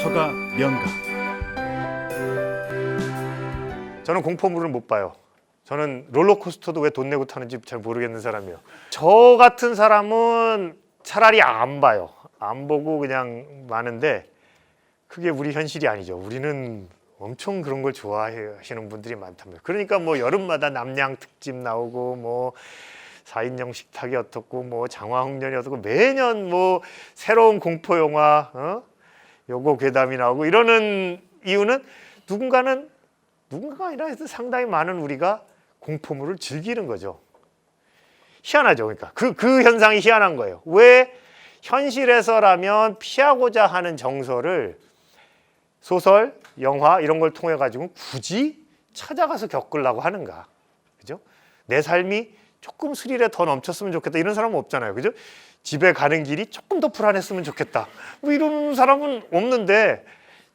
서가 명가. 저는 공포물을 못 봐요. 저는 롤러코스터도 왜 돈 내고 타는지 잘 모르겠는 사람이에요. 저 같은 사람은 차라리 안 봐요. 안 보고 그냥 마는데 그게 우리 현실이 아니죠. 우리는 엄청 그런 걸 좋아하시는 분들이 많답니다. 그러니까 뭐 여름마다 남양 특집 나오고 뭐 4인용 식탁이 어떻고 뭐 장화홍련이 어떻고 매년 뭐 새로운 공포 영화 요거 괴담이 나오고 이러는 이유는 누군가가 아니라 상당히 많은 우리가 공포물을 즐기는 거죠. 희한하죠. 그러니까 그 현상이 희한한 거예요. 왜 현실에서라면 피하고자 하는 정서를 소설, 영화 이런 걸 통해 가지고 굳이 찾아가서 겪으려고 하는가? 그죠? 내 삶이 조금 스릴에 더 넘쳤으면 좋겠다 이런 사람은 없잖아요. 그죠? 집에 가는 길이 조금 더 불안했으면 좋겠다. 뭐 이런 사람은 없는데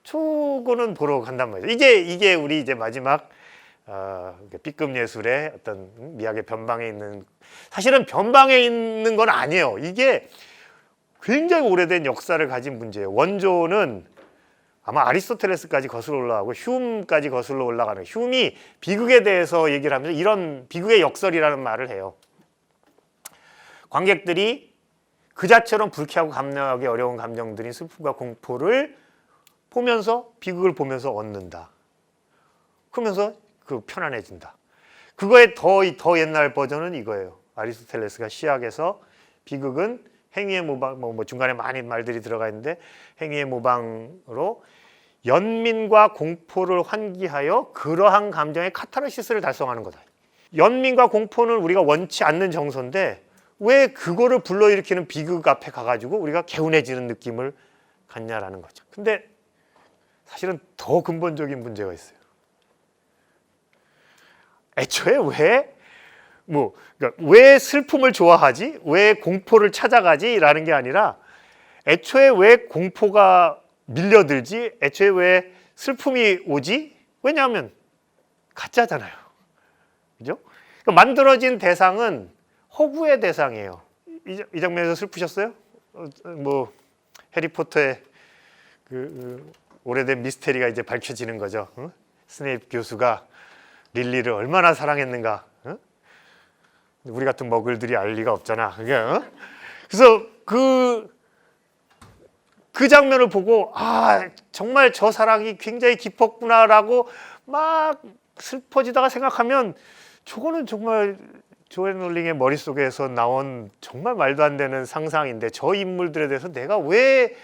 저거는 보러 간단 말이죠. 이게 우리 이제 마지막 B급 예술의 어떤 미학의 변방에 있는, 사실은 변방에 있는 건 아니에요. 이게 굉장히 오래된 역사를 가진 문제예요. 원조는 아마 아리스토텔레스까지 거슬러 올라가고 휴움까지 거슬러 올라가는, 휴움이 비극에 대해서 얘기를 하면서 이런 비극의 역설이라는 말을 해요. 관객들이 그 자체로 불쾌하고 감당하기 어려운 감정들인 슬픔과 공포를 보면서, 비극을 보면서 얻는다. 그러면서 편안해진다. 그거의 더 옛날 버전은 이거예요. 아리스토텔레스가 시학에서 비극은 행위의 모방, 뭐 중간에 많은 말들이 들어가 있는데 행위의 모방으로 연민과 공포를 환기하여 그러한 감정의 카타르시스를 달성하는 거다. 연민과 공포는 우리가 원치 않는 정서인데 왜 그거를 불러일으키는 비극 앞에 가가지고 우리가 개운해지는 느낌을 갖냐라는 거죠. 근데 사실은 더 근본적인 문제가 있어요. 애초에 왜 슬픔을 좋아하지? 왜 공포를 찾아가지? 라는 게 아니라 애초에 왜 공포가 밀려들지? 애초에 왜 슬픔이 오지? 왜냐하면 가짜잖아요. 그죠? 그러니까 만들어진 대상은 허구의 대상이에요. 이 장면에서 슬프셨어요? 뭐 해리포터의 오래된 미스테리가 이제 밝혀지는 거죠. 스네이프 교수가 릴리를 얼마나 사랑했는가. 우리 같은 머글들이 알 리가 없잖아. 그래서 그 장면을 보고 정말 저 사랑이 굉장히 깊었구나라고 막 슬퍼지다가 생각하면 저거는 정말 조앤 롤링의 머릿속에서 나온 정말 말도 안 되는 상상인데 저 인물들에 대해서 내가 왜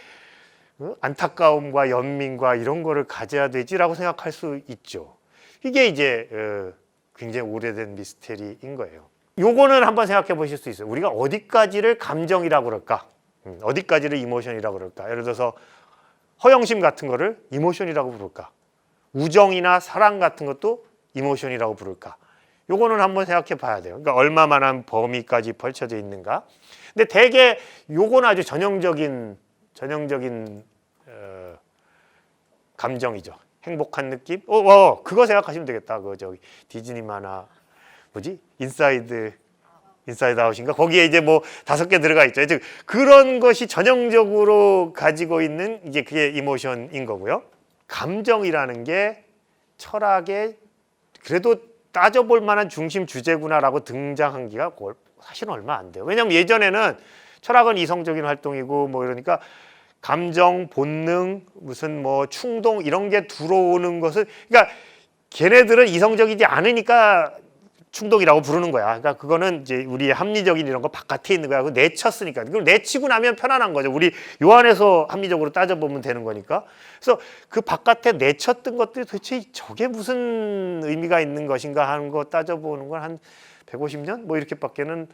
안타까움과 연민과 이런 거를 가져야 되지라고 생각할 수 있죠. 이게 이제 굉장히 오래된 미스테리인 거예요. 요거는 한번 생각해 보실 수 있어요. 우리가 어디까지를 감정이라고 그럴까? 어디까지를 이모션이라고 그럴까? 예를 들어서 허영심 같은 거를 이모션이라고 부를까? 우정이나 사랑 같은 것도 이모션이라고 부를까? 요거는 한번 생각해 봐야 돼요. 그러니까 얼마만한 범위까지 펼쳐져 있는가? 근데 대개 요건 아주 전형적인 감정이죠. 행복한 느낌? 그거 생각하시면 되겠다. 디즈니 만화 인사이드 아웃인가? 거기에 이제 뭐 5개 들어가 있죠. 즉 그런 것이 전형적으로 가지고 있는 이게 그게 이모션인 거고요. 감정이라는 게 철학의 그래도 따져볼 만한 중심 주제구나라고 등장한 기가 사실은 얼마 안 돼요. 왜냐하면 예전에는 철학은 이성적인 활동이고 뭐 이러니까 감정, 본능, 무슨 뭐 충동 이런 게 들어오는 것을, 그러니까 걔네들은 이성적이지 않으니까 충동이라고 부르는 거야. 그러니까 그거는 이제 우리의 합리적인 이런 거 바깥에 있는 거야. 그거 내쳤으니까. 그걸 내치고 나면 편안한 거죠. 우리 요 안에서 합리적으로 따져보면 되는 거니까. 그래서 그 바깥에 내쳤던 것들이 도대체 저게 무슨 의미가 있는 것인가 하는 거 따져보는 건 한 150년? 뭐 이렇게밖에는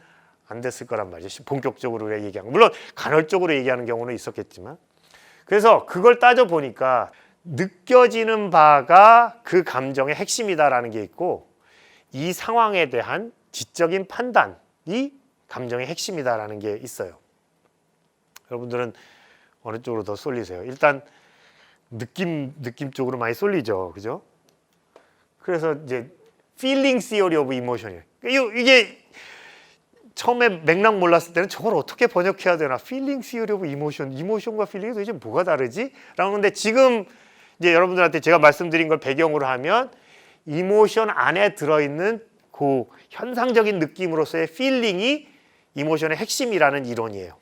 안 됐을 거란 말이죠. 본격적으로 얘기하는 거. 물론 간헐적으로 얘기하는 경우는 있었겠지만. 그래서 그걸 따져보니까 느껴지는 바가 그 감정의 핵심이다라는 게 있고 이 상황에 대한 지적인 판단이 감정의 핵심이다라는 게 있어요. 여러분들은 어느 쪽으로 더 쏠리세요? 일단 느낌 쪽으로 많이 쏠리죠, 그죠? 그래서 이제 feeling theory of emotion이에요. 이게 처음에 맥락 몰랐을 때는 저걸 어떻게 번역해야 되나? feeling, theory of emotion, 이모션과 feeling이 도대체 뭐가 다르지? 라고 하는데 지금 이제 여러분들한테 제가 말씀드린 걸 배경으로 하면 이모션 안에 들어있는 그 현상적인 느낌으로서의 feeling이 이모션의 핵심이라는 이론이에요.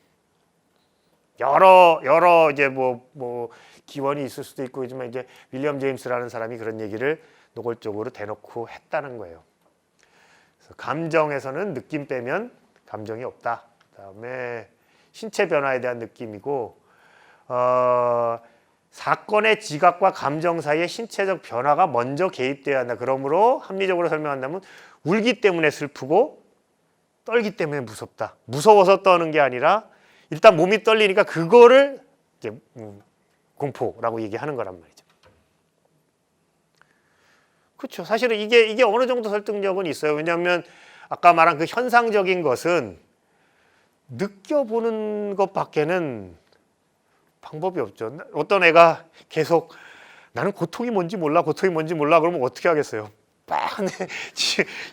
여러 이제 뭐 기원이 있을 수도 있고 하지만 이제 윌리엄 제임스라는 사람이 그런 얘기를 노골적으로 대놓고 했다는 거예요. 그래서 감정에서는 느낌 빼면 감정이 없다. 그다음에 신체 변화에 대한 느낌이고 사건의 지각과 감정 사이에 신체적 변화가 먼저 개입돼야 한다. 그러므로 합리적으로 설명한다면 울기 때문에 슬프고 떨기 때문에 무섭다. 무서워서 떠는 게 아니라 일단 몸이 떨리니까 그거를 이제 공포라고 얘기하는 거란 말이죠. 그렇죠. 사실은 이게 어느 정도 설득력은 있어요. 왜냐하면 아까 말한 그 현상적인 것은 느껴보는 것밖에는 방법이 없죠. 어떤 애가 계속 나는 고통이 뭔지 몰라 그러면 어떻게 하겠어요?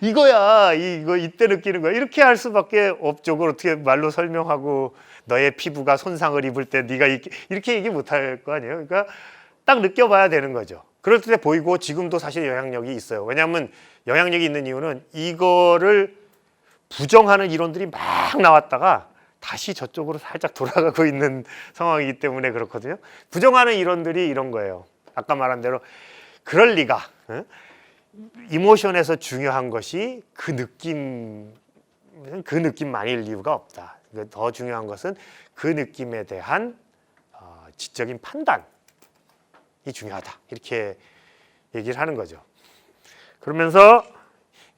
이거야 이거 이때 느끼는 거야 이렇게 할 수밖에 없죠. 그걸 어떻게 말로 설명하고 너의 피부가 손상을 입을 때 네가 이렇게 얘기 못할 거 아니에요. 그러니까 딱 느껴봐야 되는 거죠. 그럴 때 보이고 지금도 사실 영향력이 있어요. 왜냐하면 영향력이 있는 이유는 이거를 부정하는 이론들이 막 나왔다가 다시 저쪽으로 살짝 돌아가고 있는 상황이기 때문에 그렇거든요. 부정하는 이론들이 이런 거예요. 아까 말한 대로 그럴 리가. 이모션에서 중요한 것이 그 느낌만일 이유가 없다. 더 중요한 것은 그 느낌에 대한 지적인 판단이 중요하다. 이렇게 얘기를 하는 거죠. 그러면서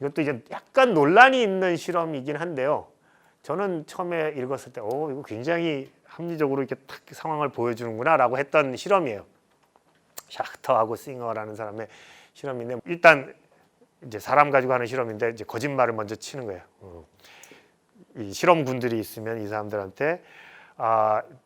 이것도 이제 약간 논란이 있는 실험이긴 한데요. 저는 처음에 읽었을 때, 이거 굉장히 합리적으로 이렇게 딱 상황을 보여주는구나라고 했던 실험이에요. 샤흐터하고 싱어라는 사람의 실험인데 일단 이제 사람 가지고 하는 실험인데 이제 거짓말을 먼저 치는 거예요. 이 실험군들이 있으면 이 사람들한테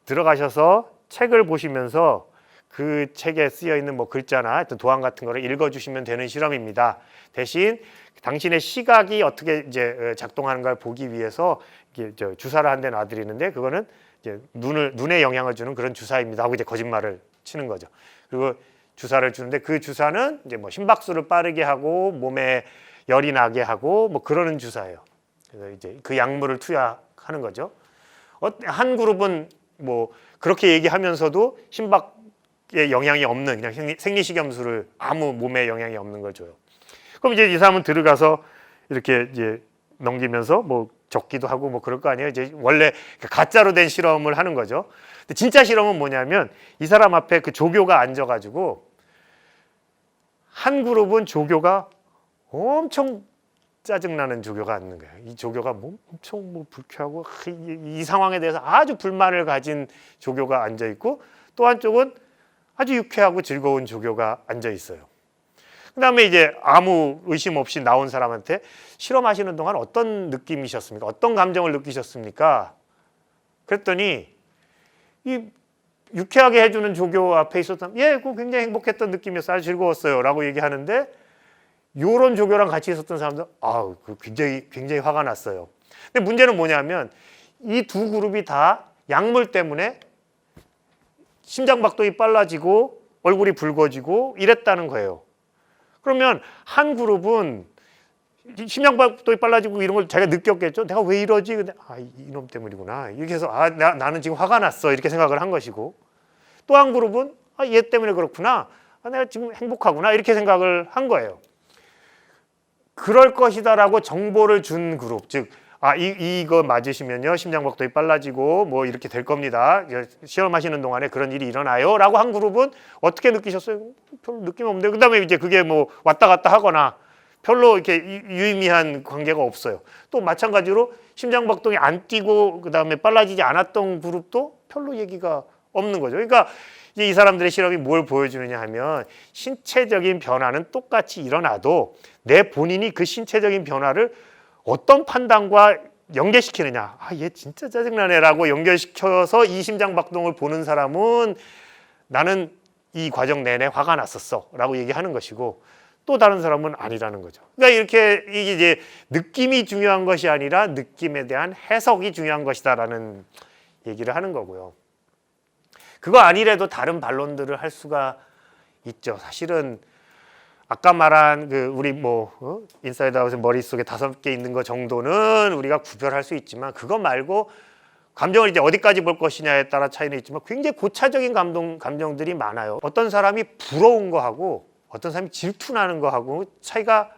들어가셔서 책을 보시면서 그 책에 쓰여 있는 뭐 글자나 도안 같은 거를 읽어주시면 되는 실험입니다. 대신 당신의 시각이 어떻게 이제 작동하는 걸 보기 위해서 이렇게 주사를 한 대 놔드리는데 그거는 이제 눈에 영향을 주는 그런 주사입니다 하고 이제 거짓말을 치는 거죠. 그리고 주사를 주는데 그 주사는 이제 뭐 심박수를 빠르게 하고 몸에 열이 나게 하고 뭐 그러는 주사예요. 그래서 이제 그 약물을 투여하는 거죠. 한 그룹은 뭐 그렇게 얘기하면서도 심박에 영향이 없는 그냥 생리식염수를 아무 몸에 영향이 없는 걸 줘요. 그럼 이제 이 사람은 들어가서 이렇게 이제 넘기면서 뭐 적기도 하고 뭐 그럴 거 아니에요. 이제 원래 가짜로 된 실험을 하는 거죠. 근데 진짜 실험은 뭐냐면 이 사람 앞에 그 조교가 앉아가지고 한 그룹은 조교가 엄청 짜증나는 조교가 앉는 거예요. 이 조교가 뭐 엄청 뭐 불쾌하고 이 상황에 대해서 아주 불만을 가진 조교가 앉아 있고 또 한쪽은 아주 유쾌하고 즐거운 조교가 앉아 있어요. 그다음에 이제 아무 의심 없이 나온 사람한테 실험하시는 동안 어떤 느낌이셨습니까? 어떤 감정을 느끼셨습니까? 그랬더니 이 유쾌하게 해주는 조교 앞에 있었던 그거 굉장히 행복했던 느낌이었어요. 아주 즐거웠어요. 라고 얘기하는데 요런 조교랑 같이 있었던 사람들 굉장히 화가 났어요. 근데 문제는 뭐냐면 이 두 그룹이 다 약물 때문에 심장박동이 빨라지고 얼굴이 붉어지고 이랬다는 거예요. 그러면 한 그룹은 심장박동이 빨라지고 이런 걸 자기가 느꼈겠죠. 내가 왜 이러지? 근데 이놈 때문이구나. 이렇게 해서 나는 지금 화가 났어. 이렇게 생각을 한 것이고 또 한 그룹은 얘 때문에 그렇구나. 내가 지금 행복하구나. 이렇게 생각을 한 거예요. 그럴 것이다라고 정보를 준 그룹, 즉 이거 맞으시면요 심장박동이 빨라지고 뭐 이렇게 될 겁니다. 시험하시는 동안에 그런 일이 일어나요라고 한 그룹은 어떻게 느끼셨어요? 별로 느낌 없는데 그다음에 이제 그게 뭐 왔다 갔다 하거나 별로 이렇게 유의미한 관계가 없어요. 또 마찬가지로 심장박동이 안 뛰고 그다음에 빨라지지 않았던 그룹도 별로 얘기가 없는 거죠. 그러니까 이제 이 사람들의 실험이 뭘 보여주느냐 하면 신체적인 변화는 똑같이 일어나도 내 본인이 그 신체적인 변화를 어떤 판단과 연계시키느냐. 얘 진짜 짜증나네라고 연결시켜서 이 심장박동을 보는 사람은 나는 이 과정 내내 화가 났었어 라고 얘기하는 것이고 또 다른 사람은 아니라는 거죠. 그러니까 이렇게 이게 이제 느낌이 중요한 것이 아니라 느낌에 대한 해석이 중요한 것이다라는 얘기를 하는 거고요. 그거 아니래도 다른 반론들을 할 수가 있죠. 사실은 아까 말한 그 우리 인사이드 아웃의 머릿속에 5개 있는 것 정도는 우리가 구별할 수 있지만 그거 말고 감정을 이제 어디까지 볼 것이냐에 따라 차이는 있지만 굉장히 고차적인 감정들이 많아요. 어떤 사람이 부러운 거하고 어떤 사람이 질투나는 거하고 차이가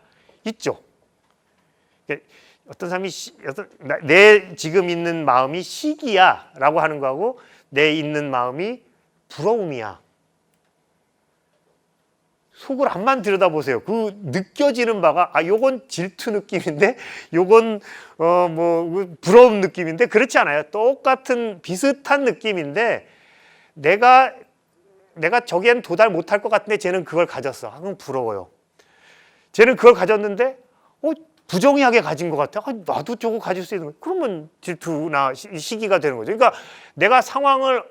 있죠. 어떤 사람이 내 지금 있는 마음이 시기야라고 하는 거하고 내 있는 마음이 부러움이야. 속을 한번 들여다보세요. 그 느껴지는 바가 요건 질투 느낌인데 요건 부러움 느낌인데 그렇지 않아요. 똑같은 비슷한 느낌인데 내가 저기엔 도달 못할 것 같은데 쟤는 그걸 가졌어. 그럼 부러워요. 쟤는 그걸 가졌는데 부정의하게 가진 것 같아. 나도 저거 가질 수 있는 거야. 그러면 질투나 시기가 되는 거죠. 그러니까 내가 상황을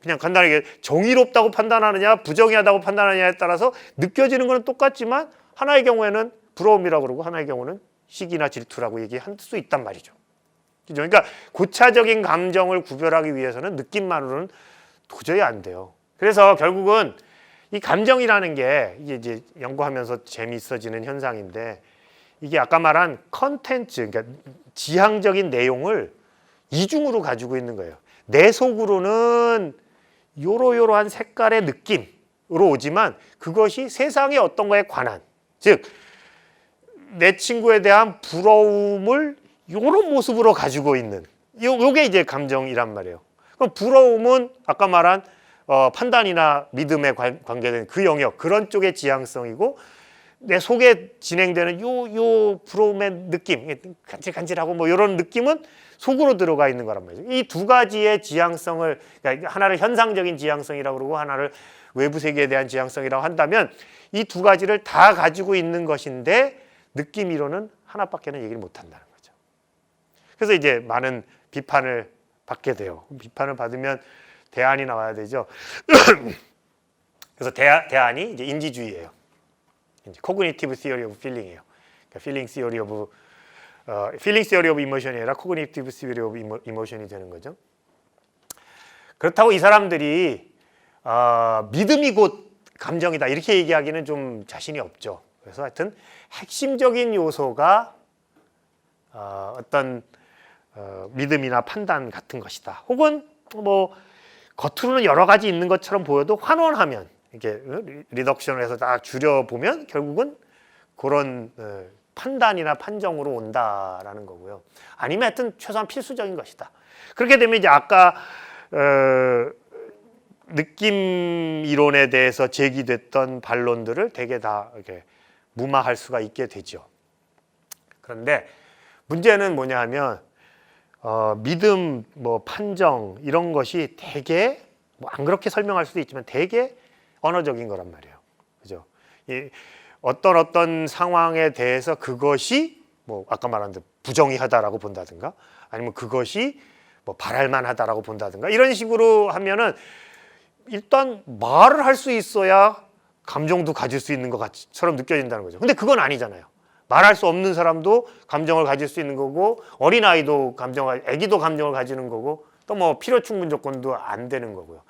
그냥 간단하게 정의롭다고 판단하느냐 부정의하다고 판단하느냐에 따라서 느껴지는 것은 똑같지만 하나의 경우에는 부러움이라고 그러고 하나의 경우는 시기나 질투라고 얘기할 수 있단 말이죠. 그죠? 그러니까 고차적인 감정을 구별하기 위해서는 느낌만으로는 도저히 안 돼요. 그래서 결국은 이 감정이라는 게 이제 연구하면서 재미있어지는 현상인데 이게 아까 말한 컨텐츠, 그러니까 지향적인 내용을 이중으로 가지고 있는 거예요. 내 속으로는 요러요러한 색깔의 느낌으로 오지만 그것이 세상의 어떤 거에 관한, 즉 내 친구에 대한 부러움을 요런 모습으로 가지고 있는 요게 이제 감정이란 말이에요. 그럼 부러움은 아까 말한 판단이나 믿음에 관계된 그 영역, 그런 쪽의 지향성이고 내 속에 진행되는 요 부러움의 느낌, 간질간질하고 이런 느낌은 속으로 들어가 있는 거란 말이죠. 이 두 가지의 지향성을, 그러니까 하나를 현상적인 지향성이라고 그러고 하나를 외부 세계에 대한 지향성이라고 한다면 이 두 가지를 다 가지고 있는 것인데 느낌이로는 하나밖에는 얘기를 못 한다는 거죠. 그래서 이제 많은 비판을 받게 돼요. 비판을 받으면 대안이 나와야 되죠. 그래서 대안이 이제 인지주의예요. Cognitive Theory of Feeling이에요. 그러니까 Feeling Theory of Emotion이 아니라 Cognitive Theory of Emotion이 되는 거죠. 그렇다고 이 사람들이 믿음이 곧 감정이다 이렇게 얘기하기는 좀 자신이 없죠. 그래서 하여튼 핵심적인 요소가 어떤 믿음이나 판단 같은 것이다. 혹은 겉으로는 여러 가지 있는 것처럼 보여도 환원하면 이렇게 리덕션을 해서 딱 줄여보면 결국은 그런 판단이나 판정으로 온다라는 거고요. 아니면 하여튼 최소한 필수적인 것이다. 그렇게 되면 이제 아까 느낌 이론에 대해서 제기됐던 반론들을 대개 다 이렇게 무마할 수가 있게 되죠. 그런데 문제는 뭐냐 하면 믿음, 판정 이런 것이 되게 안 그렇게 설명할 수도 있지만 되게 언어적인 거란 말이에요. 그죠? 어떤 상황에 대해서 그것이 아까 말한 대로 부정의하다라고 본다든가 아니면 그것이 바랄만하다라고 본다든가 이런 식으로 하면은 일단 말을 할 수 있어야 감정도 가질 수 있는 것처럼 느껴진다는 거죠. 근데 그건 아니잖아요. 말할 수 없는 사람도 감정을 가질 수 있는 거고 어린아이도 아기도 감정을 가지는 거고 또 필요 충분 조건도 안 되는 거고요.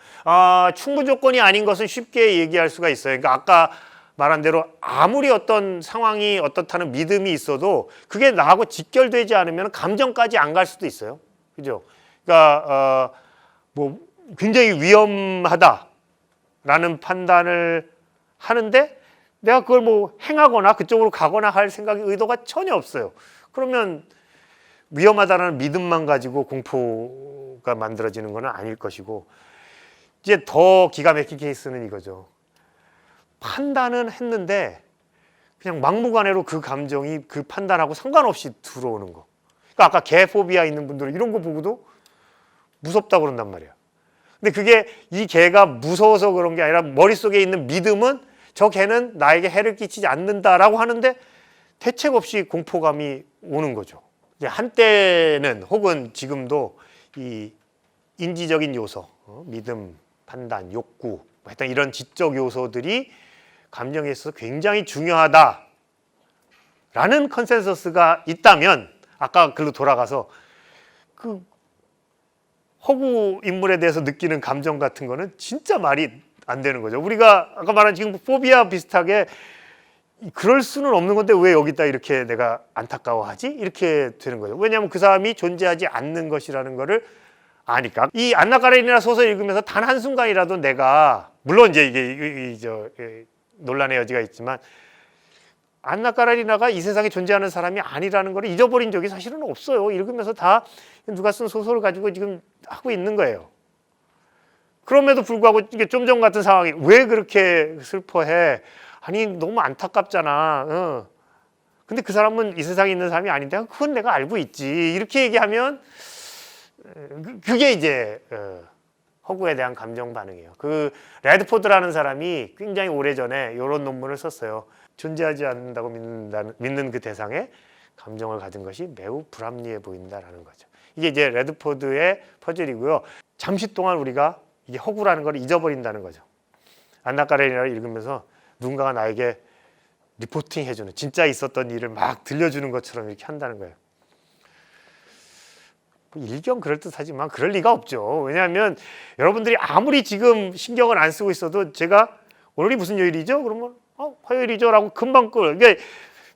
충분 조건이 아닌 것은 쉽게 얘기할 수가 있어요. 그러니까 아까 말한 대로 아무리 어떤 상황이 어떻다는 믿음이 있어도 그게 나하고 직결되지 않으면 감정까지 안 갈 수도 있어요. 그죠? 그러니까 굉장히 위험하다라는 판단을 하는데 내가 그걸 행하거나 그쪽으로 가거나 할 생각이 의도가 전혀 없어요. 그러면 위험하다는 믿음만 가지고 공포가 만들어지는 건 아닐 것이고 이제 더 기가 막힌 케이스는 이거죠. 판단은 했는데 그냥 막무가내로 그 감정이 그 판단하고 상관없이 들어오는 거. 그러니까 아까 개 포비아 있는 분들은 이런 거 보고도 무섭다고 그런단 말이에요. 근데 그게 이 개가 무서워서 그런 게 아니라 머릿속에 있는 믿음은 저 개는 나에게 해를 끼치지 않는다라고 하는데 대책 없이 공포감이 오는 거죠. 이제 한때는 혹은 지금도 이 인지적인 요소, 믿음, 판단, 욕구, 하여튼 이런 지적 요소들이 감정에 있어서 굉장히 중요하다라는 컨센서스가 있다면 아까 글로 돌아가서 그 허구 인물에 대해서 느끼는 감정 같은 거는 진짜 말이 안 되는 거죠. 우리가 아까 말한 지금 포비아 비슷하게 그럴 수는 없는 건데 왜 여기다 이렇게 내가 안타까워하지? 이렇게 되는 거죠. 왜냐하면 그 사람이 존재하지 않는 것이라는 거를 아니까. 이 안나 카레니나 소설 읽으면서 단 한순간이라도 내가 물론 이제 이게 논란의 여지가 있지만 안나 카레니나가 이 세상에 존재하는 사람이 아니라는 걸 잊어버린 적이 사실은 없어요. 읽으면서 다 누가 쓴 소설을 가지고 지금 하고 있는 거예요. 그럼에도 불구하고 이게 좀 전 같은 상황이 왜 그렇게 슬퍼해? 아니 너무 안타깝잖아. 근데 그 사람은 이 세상에 있는 사람이 아닌데 그건 내가 알고 있지. 이렇게 얘기하면 그게 이제 허구에 대한 감정 반응이에요. 그 레드포드라는 사람이 굉장히 오래전에 이런 논문을 썼어요. 존재하지 않는다고 믿는 그 대상에 감정을 가진 것이 매우 불합리해 보인다라는 거죠. 이게 이제 레드포드의 퍼즐이고요. 잠시 동안 우리가 이게 허구라는 걸 잊어버린다는 거죠. 안나 카레니나를 읽으면서 누군가가 나에게 리포팅 해주는 진짜 있었던 일을 막 들려주는 것처럼 이렇게 한다는 거예요. 일견 그럴듯하지만 그럴 리가 없죠. 왜냐하면 여러분들이 아무리 지금 신경을 안 쓰고 있어도 제가 오늘이 무슨 요일이죠? 그러면 화요일이죠 라고 금방 그러니까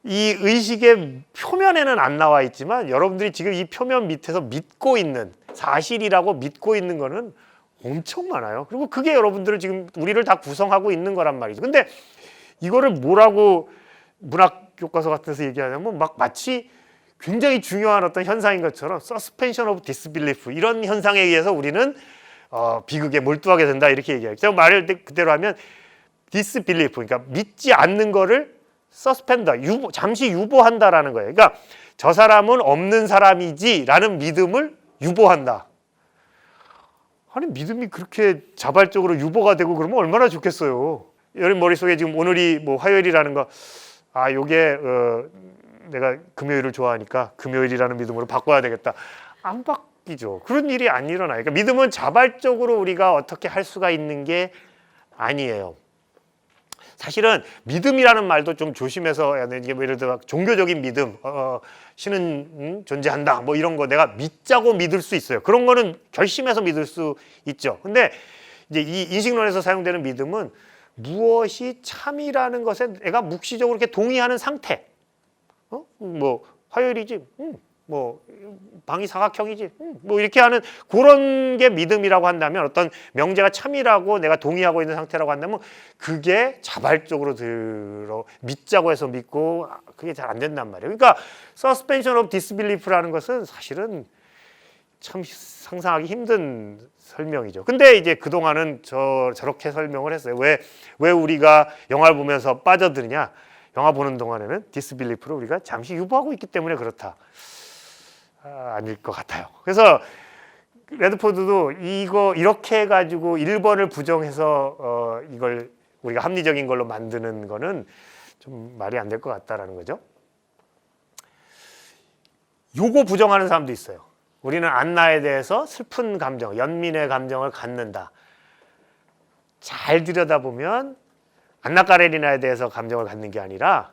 이 의식의 표면에는 안 나와 있지만 여러분들이 지금 이 표면 밑에서 믿고 있는 사실이라고 믿고 있는 거는 엄청 많아요. 그리고 그게 여러분들을 지금 우리를 다 구성하고 있는 거란 말이죠. 근데 이거를 뭐라고 문학 교과서 같은 데서 얘기하냐면 막 마치 굉장히 중요한 어떤 현상인 것처럼 suspension of disbelief 이런 현상에 의해서 우리는 비극에 몰두하게 된다 이렇게 얘기해요. 제가 말을 그대로 하면 disbelief 그러니까 믿지 않는 거를 suspend 잠시 유보한다라는 거예요. 그러니까 저 사람은 없는 사람이지라는 믿음을 유보한다. 아니 믿음이 그렇게 자발적으로 유보가 되고 그러면 얼마나 좋겠어요. 여러분 머릿속에 지금 오늘이 뭐 화요일이라는 거 요게 내가 금요일을 좋아하니까 금요일이라는 믿음으로 바꿔야 되겠다. 안 바뀌죠. 그런 일이 안 일어나요. 그러니까 믿음은 자발적으로 우리가 어떻게 할 수가 있는 게 아니에요. 사실은 믿음이라는 말도 좀 조심해서 해야 되는 게 예를 들어 종교적인 믿음, 신은 존재한다 뭐 이런 거 내가 믿자고 믿을 수 있어요. 그런 거는 결심해서 믿을 수 있죠. 근데 이제 이 인식론에서 사용되는 믿음은 무엇이 참이라는 것에 내가 묵시적으로 이렇게 동의하는 상태. 뭐 화요일이지, 뭐 방이 사각형이지, 뭐 이렇게 하는 그런 게 믿음이라고 한다면 어떤 명제가 참이라고 내가 동의하고 있는 상태라고 한다면 그게 자발적으로 믿자고 해서 믿고 그게 잘 안 된단 말이에요. 그러니까 suspension of disbelief라는 것은 사실은 참 상상하기 힘든 설명이죠. 근데 이제 그동안은 저렇게 설명을 했어요. 왜 우리가 영화를 보면서 빠져드느냐? 영화 보는 동안에는 디스빌리프를 우리가 잠시 유보하고 있기 때문에 그렇다. 아닐 것 같아요. 그래서 레드포드도 이거 이렇게 해가지고 1번을 부정해서 이걸 우리가 합리적인 걸로 만드는 거는 좀 말이 안 될 것 같다라는 거죠. 요거 부정하는 사람도 있어요. 우리는 안나에 대해서 슬픈 감정, 연민의 감정을 갖는다. 잘 들여다보면 안나 카레니나에 대해서 감정을 갖는 게 아니라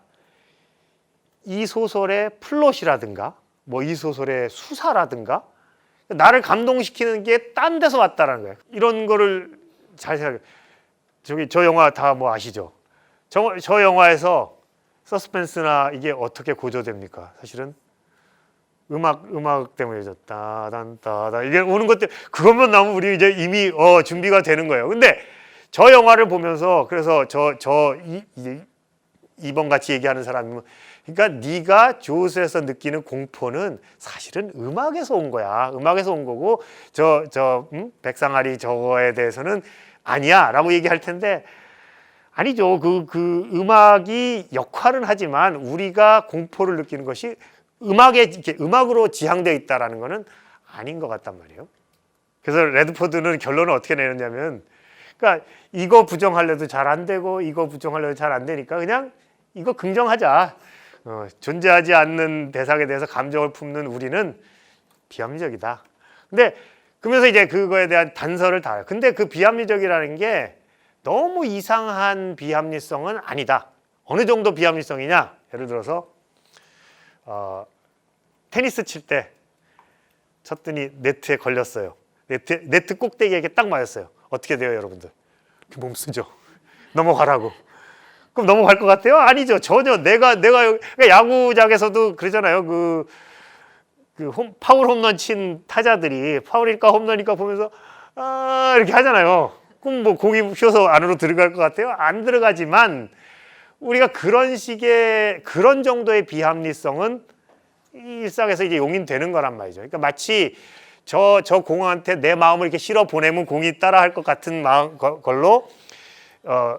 이 소설의 플롯이라든가 뭐 이 소설의 수사라든가 나를 감동시키는 게 딴 데서 왔다라는 거예요. 이런 거를 잘 생각해요. 저 영화 다 뭐 아시죠? 저 영화에서 서스펜스나 이게 어떻게 고조됩니까? 사실은 음악 때문이죠. 따단따단 이게 오는 것 때문에 그것만 나오면 우리 이제 이미 준비가 되는 거예요. 근데 저 영화를 보면서 그래서 이번 같이 얘기하는 사람은 그러니까 네가 조스에서 느끼는 공포는 사실은 음악에서 온 거야. 음악에서 온 거고 백상아리 저거에 대해서는 아니야라고 얘기할 텐데 아니죠. 그 음악이 역할은 하지만 우리가 공포를 느끼는 것이 음악으로 지향되어 있다라는 거는 아닌 것 같단 말이에요. 그래서 레드포드는 결론을 어떻게 내느냐면 그러니까 이거 부정하려도 잘 안 되고 이거 부정하려도 잘 안 되니까 그냥 이거 긍정하자. 존재하지 않는 대상에 대해서 감정을 품는 우리는 비합리적이다. 근데 그러면서 이제 그거에 대한 단서를 달아요. 근데 그 비합리적이라는 게 너무 이상한 비합리성은 아니다. 어느 정도 비합리성이냐? 예를 들어서 테니스 칠 때 쳤더니 네트에 걸렸어요. 네트 꼭대기에 딱 맞았어요. 어떻게 돼요, 여러분들? 몸 쓰죠. 넘어가라고. 그럼 넘어갈 것 같아요? 아니죠. 전혀. 그러니까 야구장에서도 그러잖아요. 파울 홈런 친 타자들이 파울일까 홈런일까 보면서 이렇게 하잖아요. 그럼 뭐 공이 휘어서 안으로 들어갈 것 같아요? 안 들어가지만 우리가 그런 정도의 비합리성은 일상에서 이제 용인되는 거란 말이죠. 그러니까 마치 저 공한테 내 마음을 이렇게 실어 보내면 공이 따라할 것 같은 걸로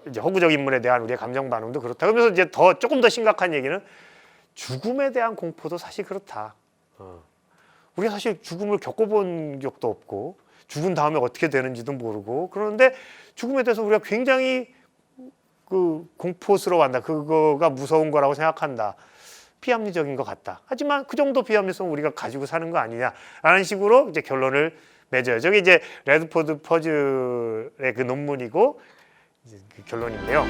이제 허구적 인물에 대한 우리의 감정 반응도 그렇다. 그러면서 이제 조금 더 심각한 얘기는 죽음에 대한 공포도 사실 그렇다. 우리가 사실 죽음을 겪어본 적도 없고 죽은 다음에 어떻게 되는지도 모르고 그런데 죽음에 대해서 우리가 굉장히 공포스러워한다. 그거가 무서운 거라고 생각한다. 비합리적인 것 같다. 하지만 그 정도 비합리성 우리가 가지고 사는 거 아니냐라는 식으로 이제 결론을 맺어요. 저게 이제 레드포드 퍼즐의 그 논문이고 이제 그 결론인데요.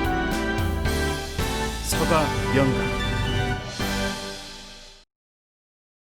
서가 명가